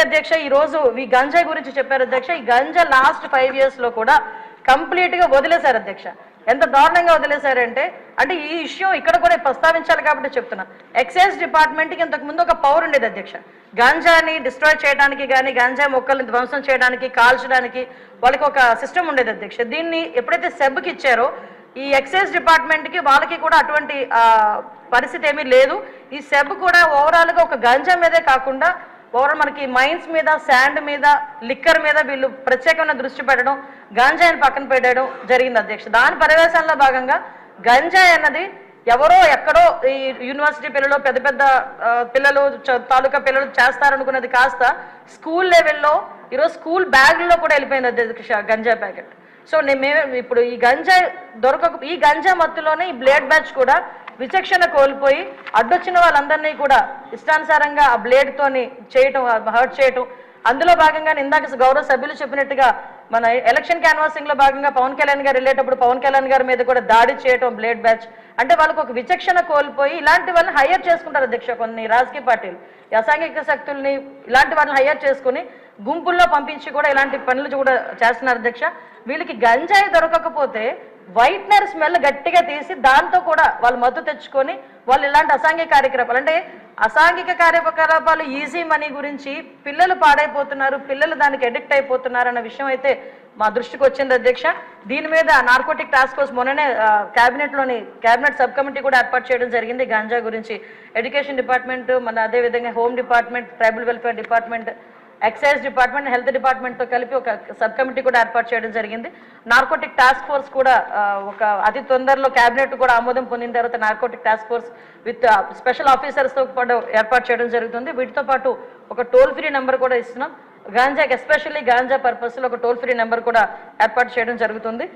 అధ్యక్ష ఈ రోజు ఈ గంజాయి గురించి చెప్పారు అధ్యక్ష. ఈ గంజా లాస్ట్ 5 years లో కూడా కంప్లీట్ గా వదిలేశారు అధ్యక్ష. ఎంత దారుణంగా వదిలేశారంటే అంటే ఈ ఇష్యూ ఇక్కడ కూడా ప్రస్తావించాలి కాబట్టి చెప్తున్నా. ఎక్సైజ్ డిపార్ట్మెంట్ కి ఇంతకు ముందు ఒక పవర్ ఉండేది అధ్యక్ష. గాంజాని డిస్ట్రాయ్ చేయడానికి కానీ గాంజా మొక్కల్ని ధ్వంసం చేయడానికి కాల్చడానికి వాళ్ళకి ఒక సిస్టమ్ ఉండేది అధ్యక్ష. దీన్ని ఎప్పుడైతే సెబ్కి ఇచ్చారో ఈ ఎక్సైజ్ డిపార్ట్మెంట్ కి వాళ్ళకి కూడా అటువంటి పరిస్థితి ఏమీ లేదు. ఈ సెబ్ కూడా ఓవరాల్ గా ఒక గంజా మీదే కాకుండా ఓవరాల్ మనకి మైన్స్ మీద శాండ్ మీద లిక్కర్ మీద వీళ్ళు ప్రత్యేకమైన దృష్టి పెట్టడం గంజాయిని పక్కన పెట్టడం జరిగింది అధ్యక్ష. దాని పర్యవేక్షణలో భాగంగా గంజాయి అన్నది ఎవరో ఎక్కడో ఈ యూనివర్సిటీ పిల్లలు పెద్ద పెద్ద పిల్లలు తాలూకా పిల్లలు చేస్తారనుకున్నది కాస్త స్కూల్ లెవెల్లో ఈరోజు స్కూల్ బ్యాగ్లో కూడా వెళ్ళిపోయింది అధ్యక్ష గంజాయి ప్యాకెట్. సో మేము ఇప్పుడు ఈ గంజాయి ఈ గంజా మత్తులోనే ఈ బ్లేడ్ బ్యాచ్ కూడా విచక్షణ కోల్పోయి అడ్డొచ్చిన వాళ్ళందరినీ కూడా ఇష్టానుసారంగా ఆ బ్లేడ్ తోని చేయటం హర్ట్ చేయటం. అందులో భాగంగానే ఇందాక గౌరవ సభ్యులు చెప్పినట్టుగా మన ఎలక్షన్ క్యాన్వాసింగ్ లో భాగంగా పవన్ కళ్యాణ్ గారు వెళ్ళేటప్పుడు పవన్ కళ్యాణ్ గారి మీద కూడా దాడి చేయటం బ్లేడ్ బ్యాచ్. అంటే వాళ్ళకు ఒక విచక్షణ కోల్పోయి ఇలాంటి వాళ్ళని హైయర్ చేసుకుంటారు అధ్యక్ష. కొన్ని రాజకీయ పార్టీలు అసాంఘిక శక్తుల్ని ఇలాంటి వాళ్ళని హైయర్ చేసుకుని గుంపుల్లో పంపించి కూడా ఇలాంటి పనులు కూడా చేస్తున్నారు అధ్యక్ష. వీళ్ళకి గంజాయి దొరకకపోతే వైట్నర్ స్మెల్ గట్టిగా తీసి దాంతో కూడా వాళ్ళు మత్తు తెచ్చుకొని వాళ్ళు ఇలాంటి అసాంఘిక కార్యకలాపాలు అంటే అసాంఘిక కార్యకలాపాలు ఈజీ మనీ గురించి పిల్లలు పాడైపోతున్నారు, పిల్లలు దానికి అడిక్ట్ అయిపోతున్నారు అన్న విషయం అయితే మా దృష్టికి వచ్చింది అధ్యక్ష. దీని మీద నార్కోటిక్ టాస్క్ ఫోర్స్ మొన్ననే క్యాబినెట్ సబ్ కమిటీ కూడా ఏర్పాటు చేయడం జరిగింది. గంజా గురించి ఎడ్యుకేషన్ డిపార్ట్మెంట్ మన అదేవిధంగా home department, tribal welfare department, excise department, health డిపార్ట్మెంట్తో కలిపి ఒక సబ్ కమిటీ కూడా ఏర్పాటు చేయడం జరిగింది. నార్కోటిక్ టాస్క్ ఫోర్స్ కూడా ఒక అతి తొందరలో క్యాబినెట్ కూడా ఆమోదం పొందిన తర్వాత narcotic task force with special ఆఫీసర్స్తో పాటు ఏర్పాటు చేయడం జరుగుతుంది. వీటితో పాటు ఒక టోల్ ఫ్రీ నెంబర్ కూడా ఇస్తున్నాం. గాంజాకి ఎస్పెషల్లీ గాంజా పర్పస్లో ఒక టోల్ ఫ్రీ నెంబర్ కూడా ఏర్పాటు చేయడం జరుగుతుంది.